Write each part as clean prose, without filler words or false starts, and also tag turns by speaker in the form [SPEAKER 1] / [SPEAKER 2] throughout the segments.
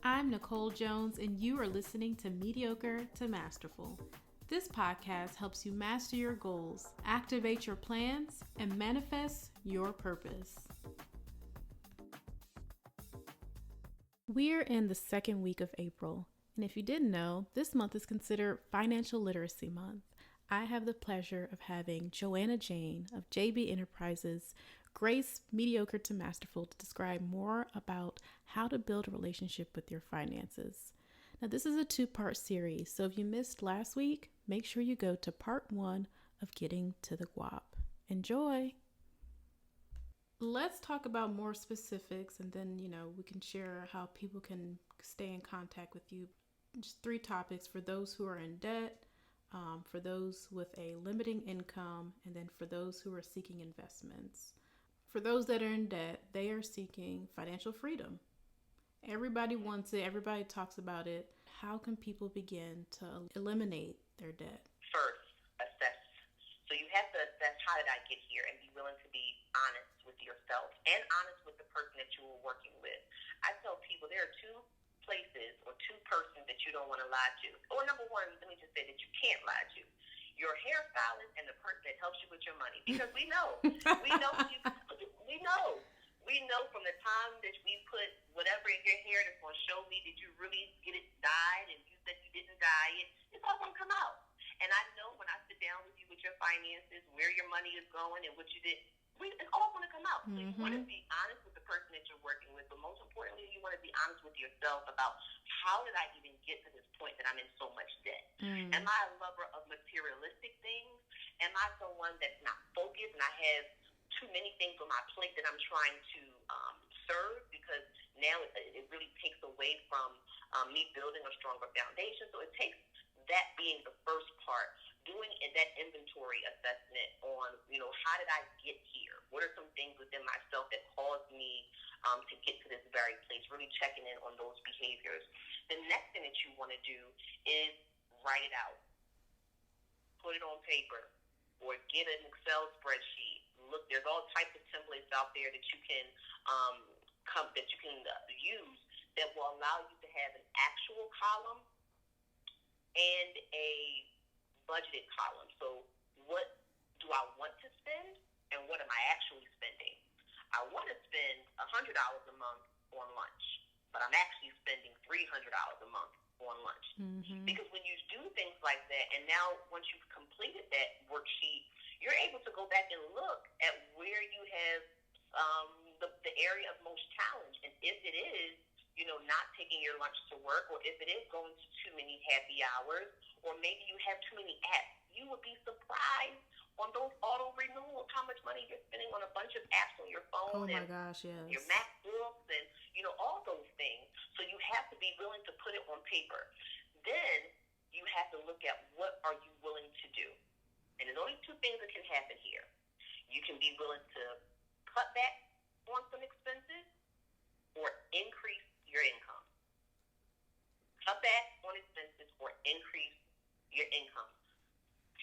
[SPEAKER 1] I'm Nicole Jones, and you are listening to Mediocre to Masterful. This podcast helps you master your goals, activate your plans, and manifest your purpose. We're in the second week of April, and if you didn't know, this month is considered Financial Literacy Month. I have the pleasure of having Joanna Jane of JB Enterprises grace Mediocre to Masterful to describe more about how to build a relationship with your finances. Now, this is a two-part series, so if you missed last week, make sure you go to part 1 of Getting to the Guap. Enjoy! Let's talk about more specifics, and then, we can share how people can stay in contact with you. Just 3 topics for those who are in debt, for those with a limiting income, and then for those who are seeking investments. For those that are in debt, they are seeking financial freedom. Everybody wants it. Everybody talks about it. How can people begin to eliminate their debt?
[SPEAKER 2] First, assess. So you have to assess, how did I get here, and be willing to be honest with yourself and honest with the person that you were working with. I tell people there are 2 places or 2 persons that you don't want to lie to. Or number one, let me just say that you can't lie to. Your hairstylist and the person that helps you with your money. Because we know from the time that we put whatever in your hair that's going to show me that you really get it dyed and you said you didn't dye it, it's all going to come out. And I know when I sit down with you with your finances, where your money is going and what you did, it's all going to come out. So you want to be honest with the person that you're working with, but most importantly, you want to be honest with yourself about, how did I even get to this point that I'm in so much debt? Am I a lover of materialistic things? Am I someone that's not focused and I have too many things on my plate that I'm trying to serve, because now it really takes away from me building a stronger foundation? So it takes that being the first part, doing that inventory assessment on, how did I get here? What are some things within myself that caused me to get to this very place? Really checking in on those behaviors. The next thing that you want to do is write it out. Put it on paper or get an Excel spreadsheet. Look, there's all types of templates out there that you can use that will allow you to have an actual column and a budgeted column. So what do I want to spend and what am I actually spending? I want to spend $100 a month on lunch, but I'm actually spending $300 a month on lunch. Because when you do things like that, and now once you've completed that worksheet, you're able to go back and look at where you have the area of most challenge. And if it is, not taking your lunch to work, or if it is going to too many happy hours, or maybe you have too many apps, you would be surprised on those auto renewals how much money you're spending on a bunch of apps on your phone.
[SPEAKER 1] Oh my gosh, yes.
[SPEAKER 2] Your MacBooks and, all those things. So you have to be willing to put it on paper. Then you have to look at, what are you willing to do? And there's only 2 things that can happen here. You can be willing to cut back on some expenses or increase your income. Cut back on expenses or increase your income.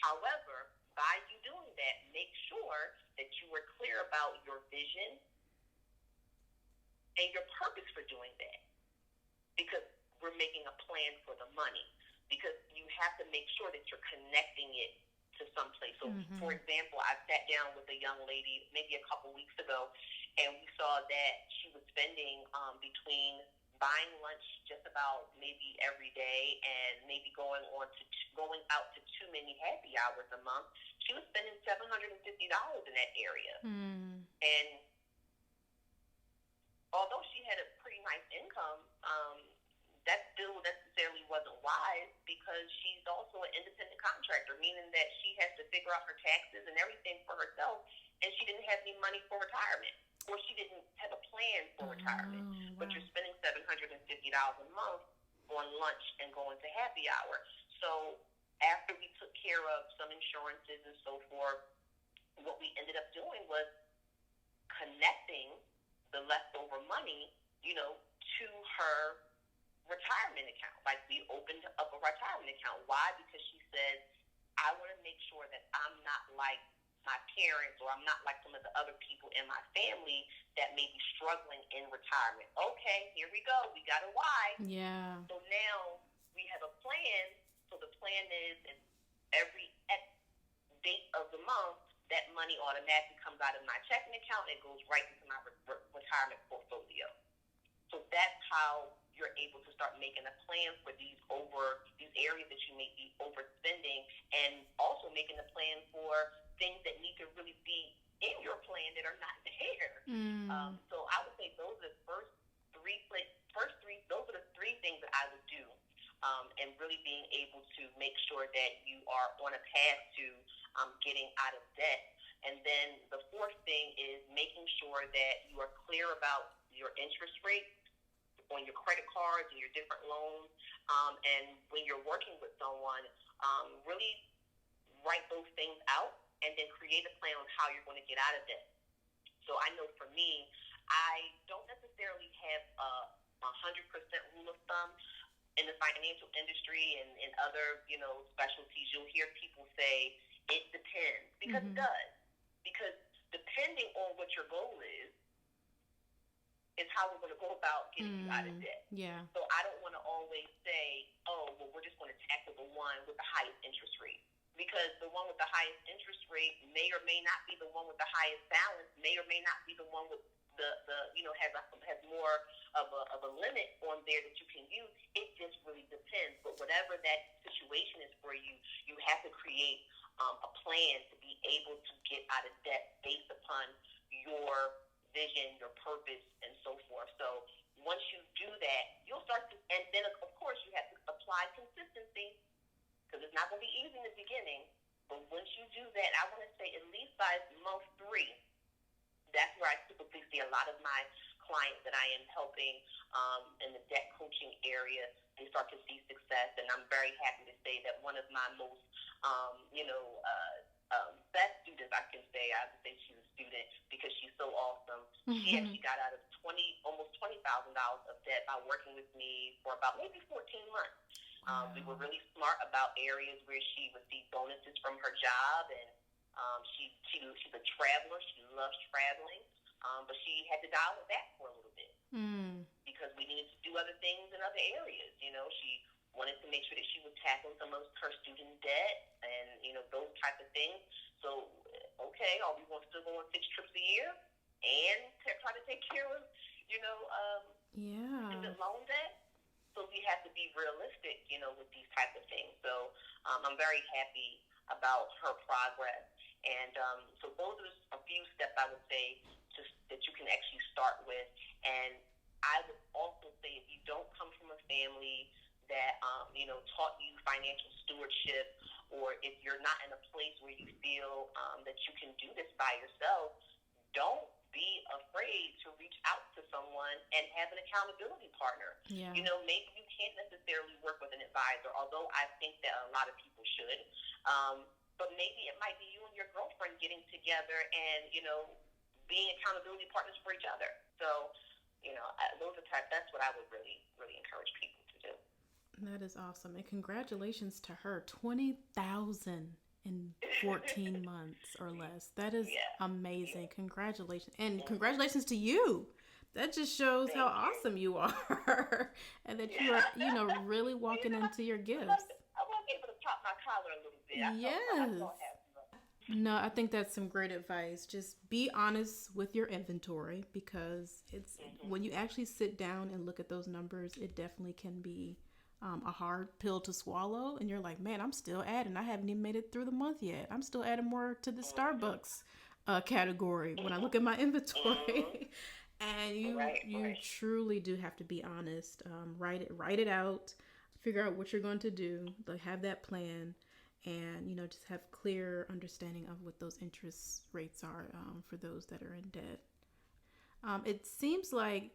[SPEAKER 2] However, by you doing that, make sure that you are clear about your vision and your purpose for doing that. Because we're making a plan for the money. Because you have to make sure that you're connecting it to someplace. So, for example, I sat down with a young lady maybe a couple weeks ago, and we saw that she was spending between buying lunch just about maybe every day and maybe going out to too many happy hours a month. She was spending $750 in that area. And although she had a pretty nice income, that still necessarily wasn't wise, because she's also an independent contractor, meaning that she has to figure out her taxes and everything for herself, and she didn't have any money for retirement, or she didn't have a plan for retirement. Wow. But you're spending $750 a month on lunch and going to happy hour. So after we took care of some insurances and so forth, what we ended up doing was connecting the leftover money, to her retirement account. Like, we opened up a retirement account. Why? Because she said, I want to make sure that I'm not like my parents, or I'm not like some of the other people in my family that may be struggling in retirement. Okay, here we go. We got a why.
[SPEAKER 1] Yeah.
[SPEAKER 2] So now we have a plan. So the plan is every X date of the month, that money automatically comes out of my checking account and goes right into my retirement portfolio. So that's how you're able to start making a plan for these areas that you may be overspending, and also making a plan for things that need to really be in your plan that are not there. So I would say those are the first three. Those are the three things that I would do, and really being able to make sure that you are on a path to getting out of debt. And then the fourth thing is making sure that you are clear about your interest rate on your credit cards and your different loans. And when you're working with someone, really write those things out and then create a plan on how you're going to get out of debt. So I know for me, I don't necessarily have a 100% rule of thumb. In the financial industry and in other, specialties, you'll hear people say it depends, because it does. Because depending on what your goal is how we're going to go about getting you out of debt.
[SPEAKER 1] Yeah.
[SPEAKER 2] So I don't want to always say, oh, well, we're just going to tackle the one with the highest interest rate. Because the one with the highest interest rate may or may not be the one with the highest balance, may or may not be the one with has more of a limit on there that you can use. It just really depends. But whatever that situation is for you, you have to create a plan to be able to get out of debt based upon your vision, your purpose, and so forth. So once you do that, you'll start to, and then of course you have to apply consistency, because it's not going to be easy in the beginning. But once you do that, I want to say at least by month 3, that's where I typically see a lot of my clients that I am helping in the debt coaching area, they start to see success. And I'm very happy to say that one of my most, best students, I would say she's a student because she's so awesome. She actually got out of almost $20,000 of debt by working with me for about maybe 14 months. We were really smart about areas where she received bonuses from her job, and she's a traveler. She loves traveling, but she had to dial it back for a little bit because we needed to do other things in other areas. She wanted to make sure that she was tackling some of her student debt and those type of things. So, okay, are we going to still go on 6 trips a year and try to take care of student loan debt? So we have to be realistic, with these type of things. So I'm very happy about her progress. And so those are a few steps I would say that you can actually start with. And I would also say if you don't come from a family that, taught you financial stewardship, or if you're not in a place where you feel that you can do this by yourself, don't be afraid to reach out to someone and have an accountability partner.
[SPEAKER 1] Yeah.
[SPEAKER 2] Maybe you can't necessarily work with an advisor, although I think that a lot of people should. But maybe it might be you and your girlfriend getting together and, being accountability partners for each other. So, that's what I would really, really encourage people to do.
[SPEAKER 1] That is awesome. And congratulations to her. 20,000 in 14 months or less. That is amazing. Congratulations. And congratulations to you. That just shows how awesome you are and that you are, really walking into your gifts.
[SPEAKER 2] I was able to pop my collar a little bit.
[SPEAKER 1] Yes. No, I think that's some great advice. Just be honest with your inventory, because it's when you actually sit down and look at those numbers, it definitely can be a hard pill to swallow. And you're like, man, I'm still adding. I haven't even made it through the month yet. I'm still adding more to the Starbucks category when I look at my inventory. And you truly do have to be honest. Write it out. Figure out what you're going to do. Like, have that plan. And, just have clear understanding of what those interest rates are for those that are in debt. It seems like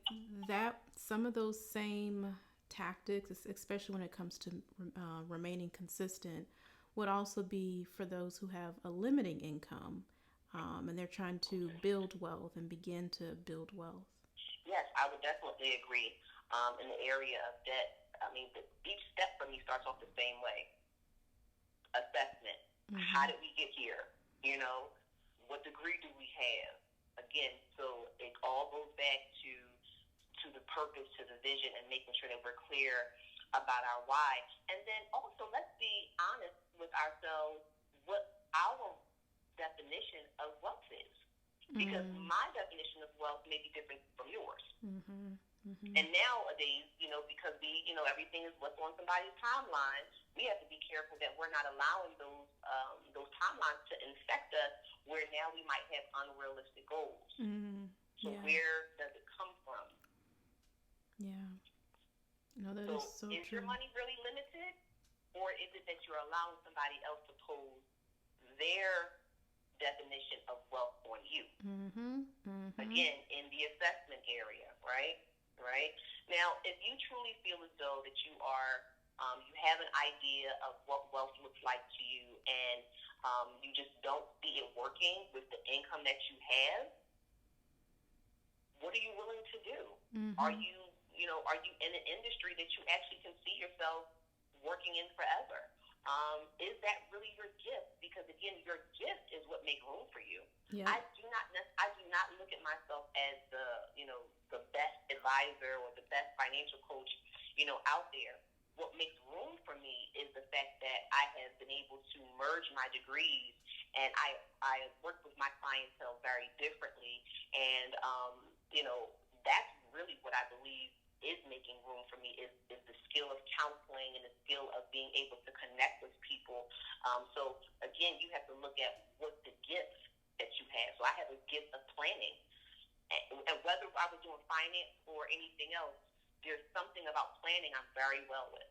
[SPEAKER 1] that some of those same tactics, especially when it comes to remaining consistent, would also be for those who have a limiting income and they're trying to build wealth and begin to build wealth.
[SPEAKER 2] Yes, I would definitely agree. In the area of debt, each step for me starts off the same way. Assessment. How did we get here? What degree do we have? Again, so it all goes back to the purpose, to the vision, and making sure that we're clear about our why. And then also, let's be honest with ourselves what our definition of wealth is. Because my definition of wealth may be different from yours. And nowadays, because everything is what's on somebody's timeline, we have to be careful that we're not allowing those timelines to infect us, where now we might have unrealistic goals. So where does it come from?
[SPEAKER 1] Yeah. No, that is so
[SPEAKER 2] is
[SPEAKER 1] true.
[SPEAKER 2] your money really limited, or is it that you're allowing somebody else to pose their definition of wealth on you? Again, in the assessment area, right? Now, if you truly feel as though that you are, you have an idea of what wealth looks like to you, and you just don't see it working with the income that you have, what are you willing to do? Are you in an industry that you actually can see yourself working in forever? Is that really your gift? Because again, your gift is what makes room for you.
[SPEAKER 1] Yeah.
[SPEAKER 2] I do not look at myself as the best advisor or the best financial coach, out there. What makes room for me is the fact that I have been able to merge my degrees, and I work with my clientele very differently, and that's really what I believe is making room for me, is the skill of counseling and the skill of being able to connect with people. So again, you have to look at what the gifts that you have. So I have a gift of planning, and whether I was doing finance or anything else, there's something about planning I'm very well with.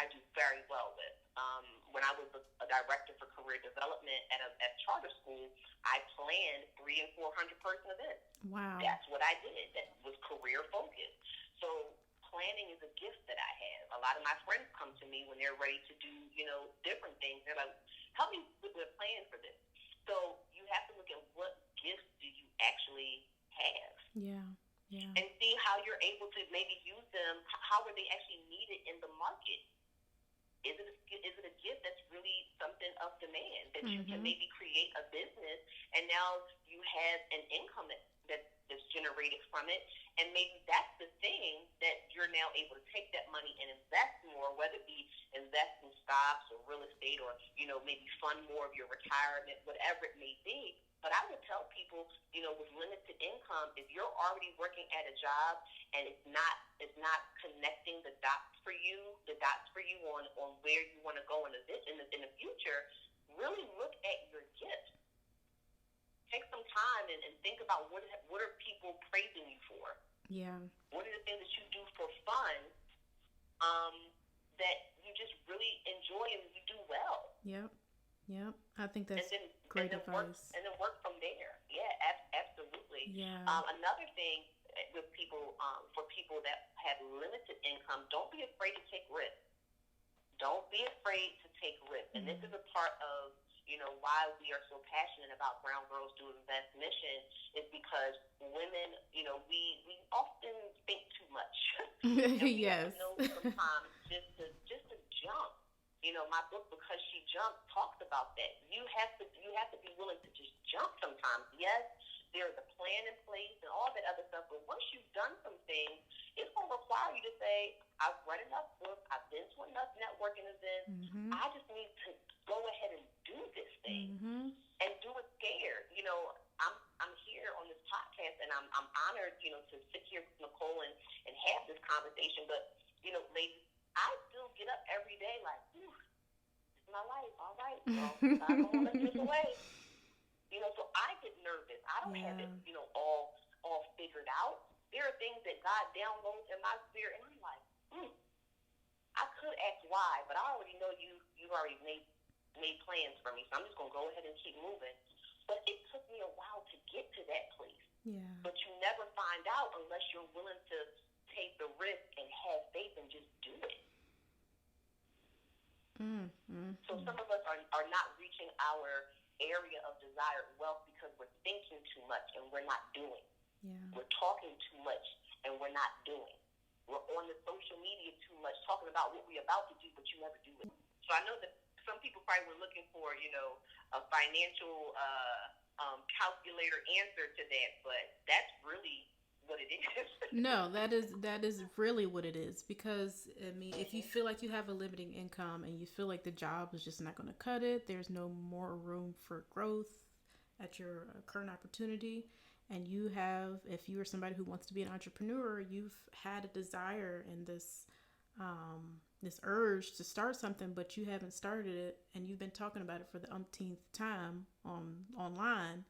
[SPEAKER 2] I do very well with. When I was a director for career development at charter school, I planned 300 and 400 person events.
[SPEAKER 1] Wow.
[SPEAKER 2] That's what I did. That was career focused. So planning is a gift that I have. A lot of my friends come to me when they're ready to do, different things. They're like, help me with a plan for this. So you have to look at what gifts do you actually have.
[SPEAKER 1] Yeah.
[SPEAKER 2] And see how you're able to maybe use them. How are they actually needed in the market? Is it a gift that's really something of demand that you can maybe create a business, and now you have an income that's generated from it, and maybe that's the thing that you're now able to take that money and invest more, whether it be invest in stocks or real estate, or maybe fund more of your retirement, whatever it may be. But I would tell people, with limited income, if you're already working at a job and it's not connecting the dots for you on where you want to go in the future, really look at your gifts. Take some time and think about what are people praising you for?
[SPEAKER 1] Yeah.
[SPEAKER 2] What are the things that you do for fun that you just really enjoy and you do well?
[SPEAKER 1] Yep. I think that's great advice.
[SPEAKER 2] And then work from there. Yeah, absolutely.
[SPEAKER 1] Yeah.
[SPEAKER 2] Another thing with people, for people that have limited income, don't be afraid to take risks. Don't be afraid to take risks. And this is a part of, why we are so passionate about Brown Girls Do Invest mission, is because women, we often think too much.
[SPEAKER 1] Yes.
[SPEAKER 2] Sometimes just to jump. My book, Because She Jumped, talks about that. You have to be willing to just jump sometimes. Yes, there's a plan in place and all that other stuff, but once you've done some things, it's going to require you to say, I've read enough books, I've been to enough networking events, I just need to go ahead and do this thing and do it scared. I'm here on this podcast, and I'm honored, to sit here with Nicole and have this conversation, but, ladies, I still get up every day like, this is my life, all right, well, I'm going to let this away. So I get nervous. I don't have it, all figured out. There are things that God downloads in my spirit, and I'm like, I could ask why, but I already know you've already made plans for me, so I'm just going to go ahead and keep moving. But it took me a while to get to that place.
[SPEAKER 1] Yeah.
[SPEAKER 2] But you never find out unless you're willing to take the risk and have faith and just do it. So some of us are not reaching our area of desired wealth because we're thinking too much and we're not doing.
[SPEAKER 1] Yeah.
[SPEAKER 2] We're talking too much and we're not doing. We're on the social media too much, talking about what we're about to do, but you never do it. So I know that some people probably were looking for, a financial calculator answer to that, but that's really what it is.
[SPEAKER 1] No, that is really what it is, because I mean, if you
[SPEAKER 2] Mm-hmm.
[SPEAKER 1] feel like you have a limiting income and you feel like the job is just not going to cut it, there's no more room for growth at your current opportunity, and you have, if you are somebody who wants to be an entrepreneur, you've had a desire and this urge to start something, but you haven't started it, and you've been talking about it for the umpteenth time online.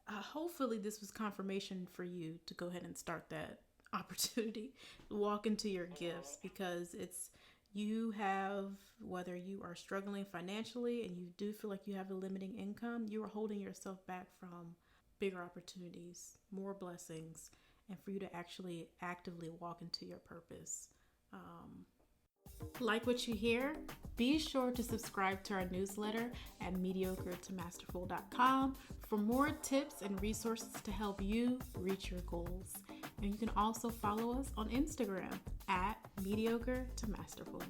[SPEAKER 1] Hopefully this was confirmation for you to go ahead and start that opportunity, walk into your gifts,
[SPEAKER 2] Mm-hmm.
[SPEAKER 1] because it's, you have, whether you are struggling financially and you do feel like you have a limiting income, you are holding yourself back from bigger opportunities, more blessings, and for you to actually actively walk into your purpose. um, like what you hear? Be sure to subscribe to our newsletter at mediocre-to-masterful.com for more tips and resources to help you reach your goals. And you can also follow us on Instagram at mediocre-to-masterful.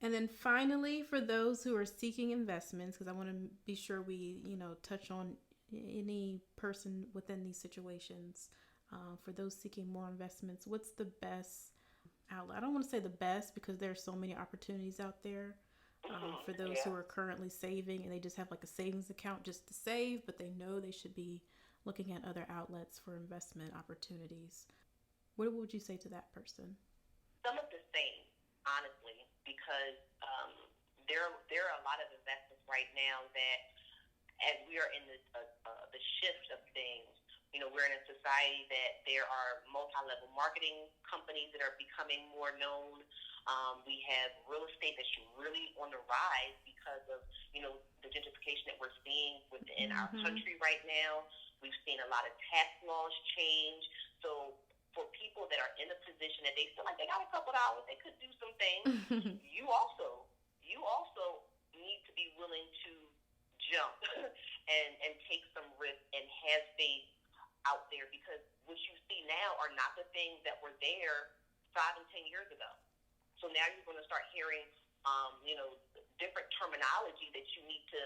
[SPEAKER 1] And then finally, for those who are seeking investments, because I want to be sure we, touch on any person within these situations. For those seeking more investments, what's the best outlet? I don't want to say the best, because there are so many opportunities out there.
[SPEAKER 2] Mm-hmm.
[SPEAKER 1] For those
[SPEAKER 2] Yeah.
[SPEAKER 1] who are currently saving and they just have like a savings account just to save, but they know they should be looking at other outlets for investment opportunities. What would you say to that person?
[SPEAKER 2] Some of the same, honestly, because there are a lot of investments right now that, as we are in the shift of things, we're in a society that there are multi-level marketing companies that are becoming more known. We have real estate that's really on the rise because of, the gentrification that we're seeing within our
[SPEAKER 1] Mm-hmm.
[SPEAKER 2] country right now. We've seen a lot of tax laws change. So for people that are in a position that they feel like they got a couple dollars, they could do some things. You also need to be willing to jump and take some risk and have faith out there, because what you see now are not the things that were there 5 and 10 years ago. So now you're going to start hearing, different terminology that you need to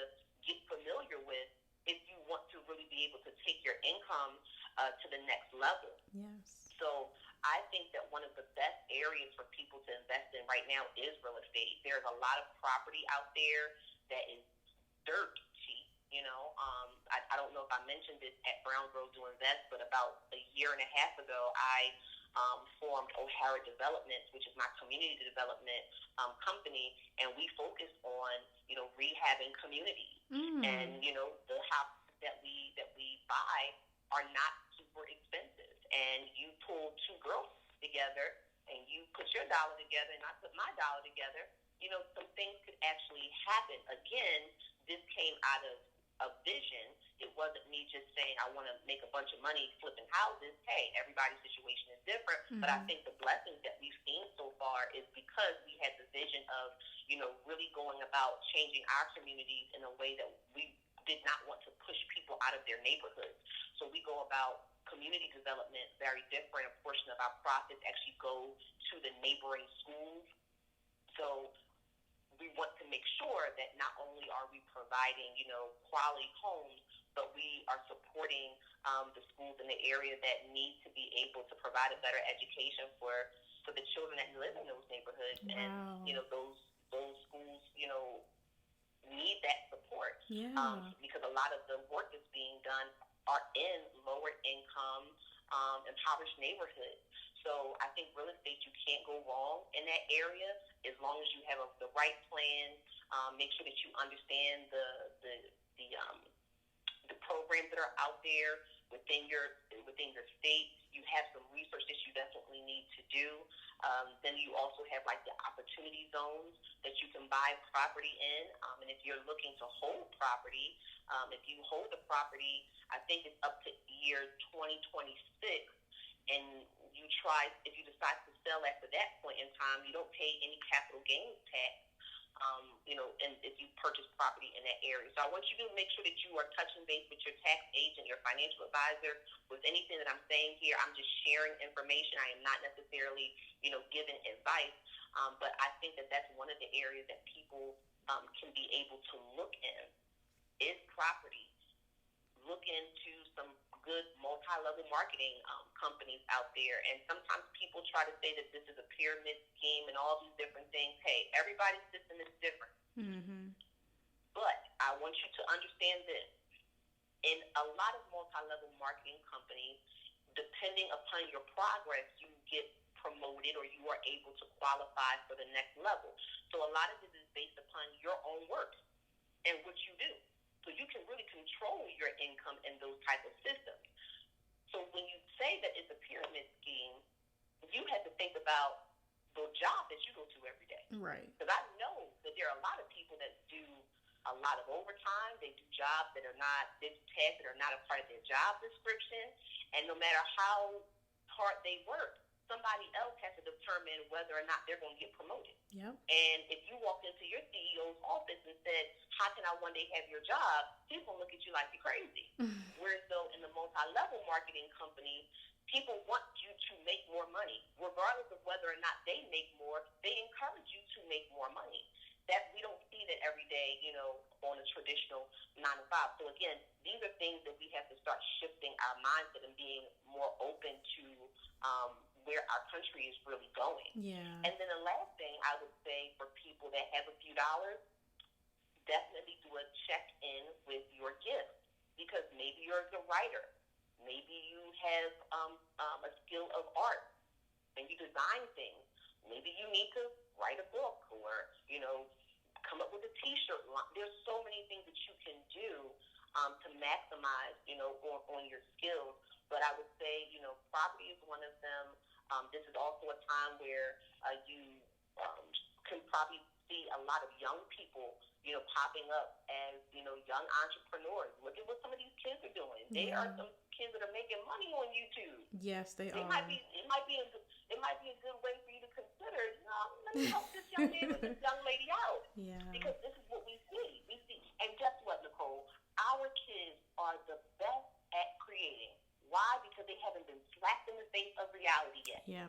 [SPEAKER 2] get familiar with if you want to really be able to take your income to the next level.
[SPEAKER 1] Yes.
[SPEAKER 2] So I think that one of the best areas for people to invest in right now is real estate. There's a lot of property out there that is dirt cheap. I don't know if I mentioned this at Brown Girls Do Invest, but about a year and a half ago, I formed O'Hara Developments, which is my community development company, and we focus on rehabbing communities. And the houses that we buy are not super expensive, and you pull two girls together, and you put your dollar together, and I put my dollar together. Some things could actually happen. Again, this came out of a vision. It wasn't me just saying I want to make a bunch of money flipping houses. Hey, everybody's situation is different.
[SPEAKER 1] Mm-hmm.
[SPEAKER 2] But I think the blessings that we've seen so far is because we had the vision of, really going about changing our communities in a way that we did not want to push people out of their neighborhoods. So we go about community development very different. A portion of our profits actually go to the neighboring schools. So we want to make sure that not only are we providing, quality homes, but we are supporting the schools in the area that need to be able to provide a better education for the children that live in those neighborhoods.
[SPEAKER 1] Wow.
[SPEAKER 2] And, those schools, need that support.
[SPEAKER 1] Yeah.
[SPEAKER 2] Because a lot of the work that's being done are in lower income, impoverished neighborhoods. So I think real estate, you can't go wrong in that area as long as you have the right plan. Make sure that you understand the programs that are out there within your state. You have some research that you definitely need to do. Then you also have like the opportunity zones that you can buy property in. And if you're looking to hold property, if you hold a property, I think it's up to year 2026. And if you decide to sell after that point in time, you don't pay any capital gains tax, and if you purchase property in that area. So I want you to make sure that you are touching base with your tax agent, your financial advisor. With anything that I'm saying here, I'm just sharing information. I am not necessarily, giving advice, but I think that that's one of the areas that people can be able to look in is property. look into some good multi-level marketing companies out there. And sometimes people try to say that this is a pyramid scheme and all these different things. Hey, everybody's system is different.
[SPEAKER 1] Mm-hmm.
[SPEAKER 2] But I want you to understand this. In a lot of multi-level marketing companies, depending upon your progress, you get promoted or you are able to qualify for the next level. So a lot of this is based upon your own work and what you do. So you can really control your income in those type of systems. So when you say that it's a pyramid scheme, you have to think about the job that you go to every day.
[SPEAKER 1] Right.
[SPEAKER 2] Because I know that there are a lot of people that do a lot of overtime. They do jobs that are not, they do tasks that are not a part of their job description. And no matter how hard they work, somebody else has to determine whether or not they're going to get promoted.
[SPEAKER 1] Yep.
[SPEAKER 2] And if you walk into your CEO's office and said, how can I one day have your job? He's going to look at you like you're crazy. Whereas though in the multi-level marketing company, people want you to make more money. Regardless of whether or not they make more, they encourage you to make more money. That we don't see that every day, on a traditional 9-to-5. So again, these are things that we have to start shifting our mindset and being more open to where our country is really going.
[SPEAKER 1] Yeah.
[SPEAKER 2] And then the last thing I would say for people that have a few dollars, definitely do a check-in with your gift, because maybe you're a good writer. Maybe you have a skill of art and you design things. Maybe you need to write a book or, come up with a T-shirt line. There's so many things that you can do to maximize, on your skills. But I would say, property is one of them. This is also a time where you can probably see a lot of young people, popping up as, young entrepreneurs. Look at what some of these kids are doing. They are some kids that are making money on YouTube.
[SPEAKER 1] Yes, they are.
[SPEAKER 2] It might be a good way for you to consider, let me help this young man or this young lady out.
[SPEAKER 1] Yeah.
[SPEAKER 2] Because this is what we see. And guess what, Nicole? Our kids are the best at creating. Why? Because they haven't been slapped in the face of reality yet.
[SPEAKER 1] Yeah.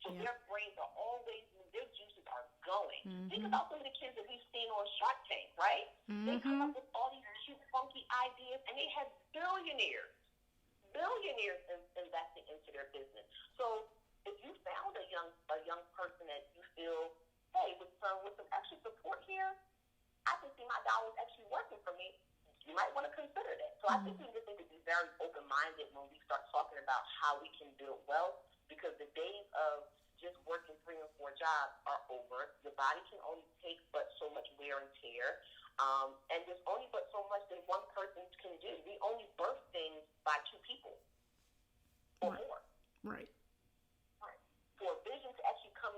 [SPEAKER 2] So their brains are always, their juices are going.
[SPEAKER 1] Mm-hmm.
[SPEAKER 2] Think about some of the kids that we've seen on Shark Tank, right?
[SPEAKER 1] Mm-hmm.
[SPEAKER 2] They come up with all these cute, funky ideas, and they have billionaires investing into their business. So if you found a young person that you feel, hey, with some extra support here, I can see my dollars actually working for me. You might want to consider that. So I think we just need to be very open-minded when we start talking about how we can build wealth, because the days of just working 3 or 4 jobs are over. Your body can only take but so much wear and tear. And there's only but so much that one person can do. We only birth things by 2 people or more.
[SPEAKER 1] Right.
[SPEAKER 2] For a vision to actually come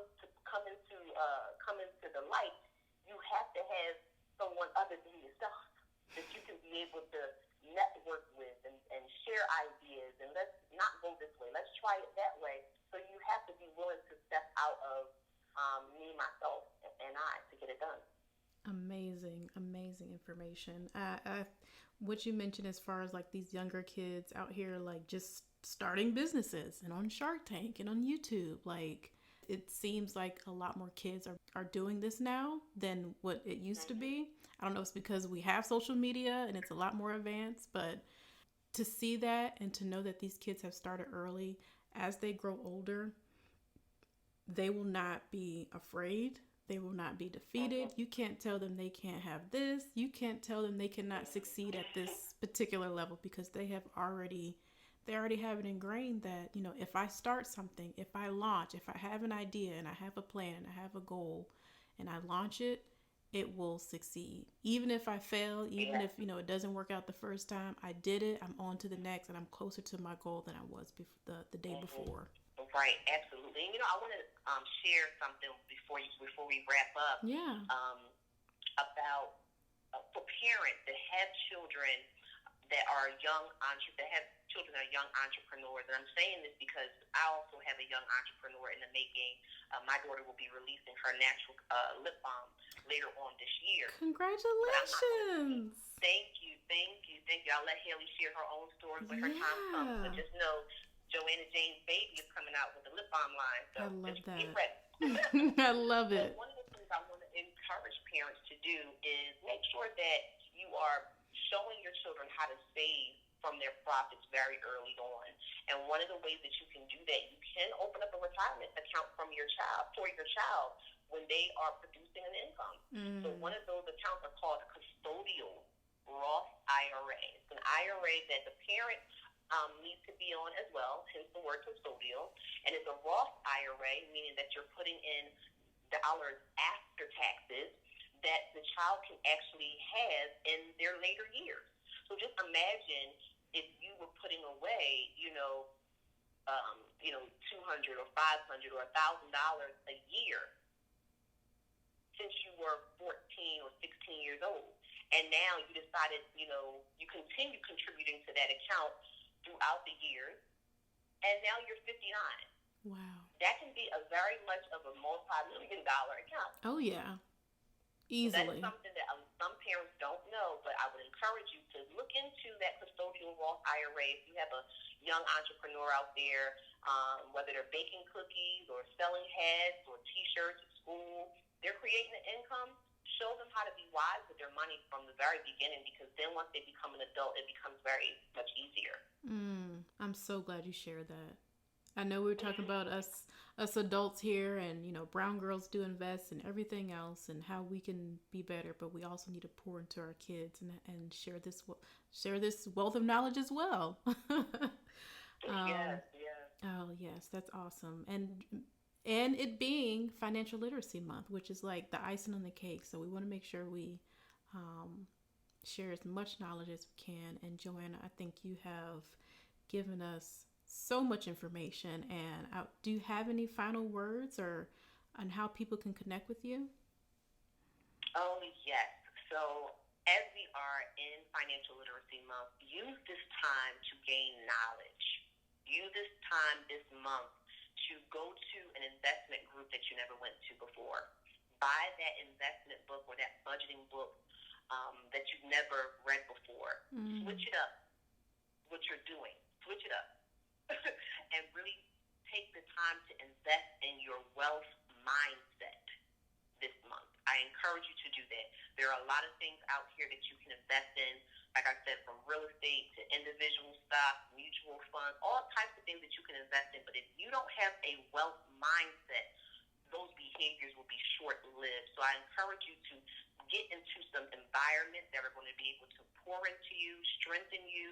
[SPEAKER 2] into the light, you have to have someone other than yourself that you can be able to network with and share ideas. And let's not go this way. Let's try it that way. So you have to be willing to step out of me, myself, and I to get it done.
[SPEAKER 1] Amazing information. What you mentioned as far as like these younger kids out here, like just starting businesses and on Shark Tank and on YouTube, like it seems like a lot more kids are doing this now than what it used to be. I don't know if it's because we have social media and it's a lot more advanced, but to see that and to know that these kids have started early, as they grow older, they will not be afraid. They will not be defeated. You can't tell them they can't have this. You can't tell them they cannot succeed at this particular level, because they already have it ingrained that, if I start something, if I launch, if I have an idea and I have a plan, I have a goal and I launch it, it will succeed. Even if I fail, even if, it doesn't work out the first time, I did it, I'm on to the next, and I'm closer to my goal than I was the day before.
[SPEAKER 2] Right, absolutely. And, I want to share something before we wrap up.
[SPEAKER 1] Yeah.
[SPEAKER 2] About for parents that have children that are young entrepreneurs. And I'm saying this because I also have a young entrepreneur in the making. My daughter will be releasing her natural lip balm later on this year.
[SPEAKER 1] Congratulations.
[SPEAKER 2] Thank you. I'll let Haley share her own story when her time comes. But just know, Joanna Jane's baby is coming out with a lip balm line. So
[SPEAKER 1] I love that.
[SPEAKER 2] Get ready.
[SPEAKER 1] I love it.
[SPEAKER 2] One of the things I want to encourage parents to do is make sure that you are showing your children how to save from their profits very early on. And one of the ways that you can do that, you can open up a retirement account for your child when they are producing an income. So one of those accounts are called a custodial Roth IRA. It's an IRA that the parent needs to be on as well, hence the word custodial. And it's a Roth IRA, meaning that you're putting in dollars after taxes that the child can actually have in their later years. So just imagine if you were putting away, $200 or $500 or $1,000 a year since you were 14 or 16 years old. And now you decided, you continue contributing to that account throughout the years, and now you're 59.
[SPEAKER 1] Wow.
[SPEAKER 2] That can be a very much of a multi-million-dollar account.
[SPEAKER 1] Oh, yeah. Easily.
[SPEAKER 2] So that is something that some parents don't know, but I would encourage you to look into that custodial Roth IRA. If you have a young entrepreneur out there, whether they're baking cookies or selling hats or T-shirts at school, they're creating an income. Show them how to be wise with their money from the very beginning, because then once they become an adult, it becomes very much easier.
[SPEAKER 1] I'm so glad you shared that. I know we were talking about us adults here, and brown girls do invest and everything else, and how we can be better, but we also need to pour into our kids and share this wealth of knowledge as well.
[SPEAKER 2] Yes.
[SPEAKER 1] Oh yes, that's awesome. And it being Financial Literacy Month, which is like the icing on the cake. So we want to make sure we share as much knowledge as we can. And Joanna, I think you have given us so much information. And do you have any final words on how people can connect with you?
[SPEAKER 2] Oh, yes. So as we are in Financial Literacy Month, use this time to gain knowledge. Use this time this month to go to an investment group that you never went to before. Buy that investment book or that budgeting book that you've never read before. Switch it up, what you're doing. Switch it up. And really take the time to invest in your wealth mindset this month. I encourage you to do that. There are a lot of things out here that you can invest in, like I said, from real estate to individual stocks, mutual funds, all types of things that you can invest in. But if you don't have a wealth mindset, those behaviors will be short-lived. So I encourage you to get into some environments that are going to be able to pour into you, strengthen you,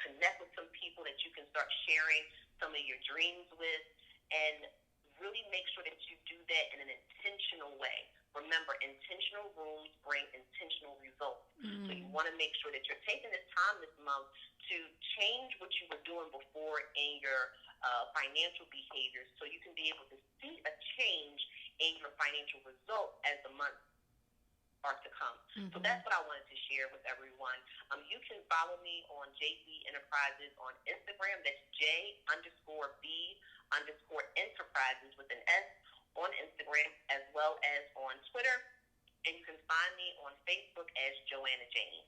[SPEAKER 2] connect with some people that you can start sharing some of your dreams with, and really make sure that you do that in an intentional way. Remember, intentional rooms bring intentional results. So you want to make sure that you're taking this time this month to change what you were doing before in your financial behaviors, so you can be able to see a change in your financial results as the months are to come. So that's what I wanted to share with everyone. You can follow me on JB Enterprises on Instagram. That's J_B_Enterprises with an S on Instagram, as well as on Twitter. And you can find me on Facebook as Joanna Jane.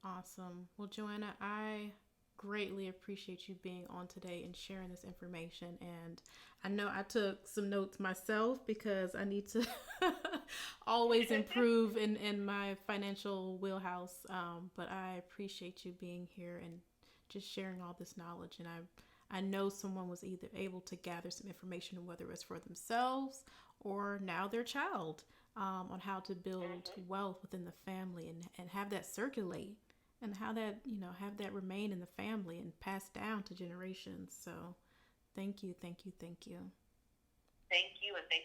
[SPEAKER 1] Awesome. Well, Joanna, I greatly appreciate you being on today and sharing this information. And I know I took some notes myself, because I need to always improve in my financial wheelhouse. But I appreciate you being here and just sharing all this knowledge. And I know someone was either able to gather some information, whether it's for themselves or now their child, on how to build wealth within the family and have that circulate, and how that, have that remain in the family and pass down to generations. So thank you.
[SPEAKER 2] Thank you, and thank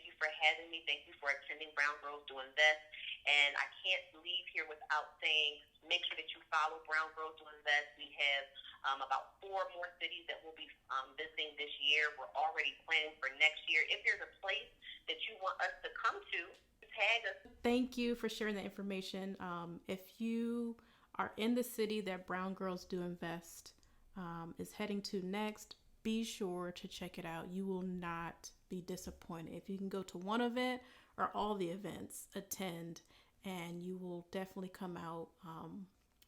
[SPEAKER 2] you for having me. Thank you for attending Brown Girls Do Invest. And I can't leave here without saying, make sure that you follow Brown Girls Do Invest. We have about 4 more cities that we'll be visiting this year. We're already planning for next year. If there's a place that you want us to come to, tag us.
[SPEAKER 1] Thank you for sharing that information. If you are in the city that Brown Girls Do Invest is heading to next, be sure to check it out. You will not be disappointed. If you can go to one event or all the events, attend, and you will definitely come out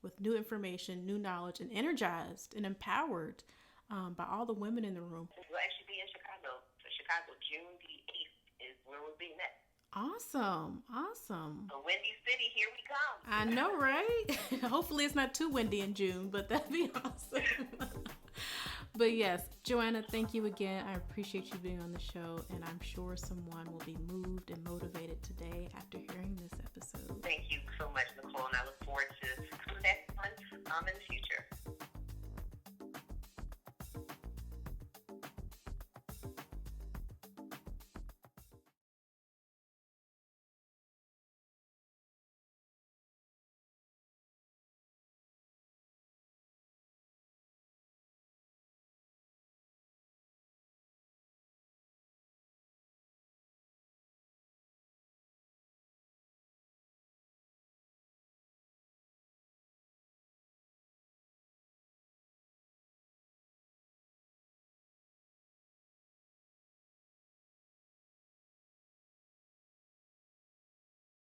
[SPEAKER 1] with new information, new knowledge, and energized and empowered by all the women in the room.
[SPEAKER 2] We'll actually be in Chicago. So Chicago, June the 8th is where we'll be next.
[SPEAKER 1] Awesome.
[SPEAKER 2] So Windy City, here we come.
[SPEAKER 1] I know, right? Hopefully it's not too windy in June, but that'd be awesome. But yes, Joanna, thank you again. I appreciate you being on the show, and I'm sure someone will be moved and motivated today after hearing this episode.
[SPEAKER 2] Thank you so much, Nicole, and I look forward to the next one in the future.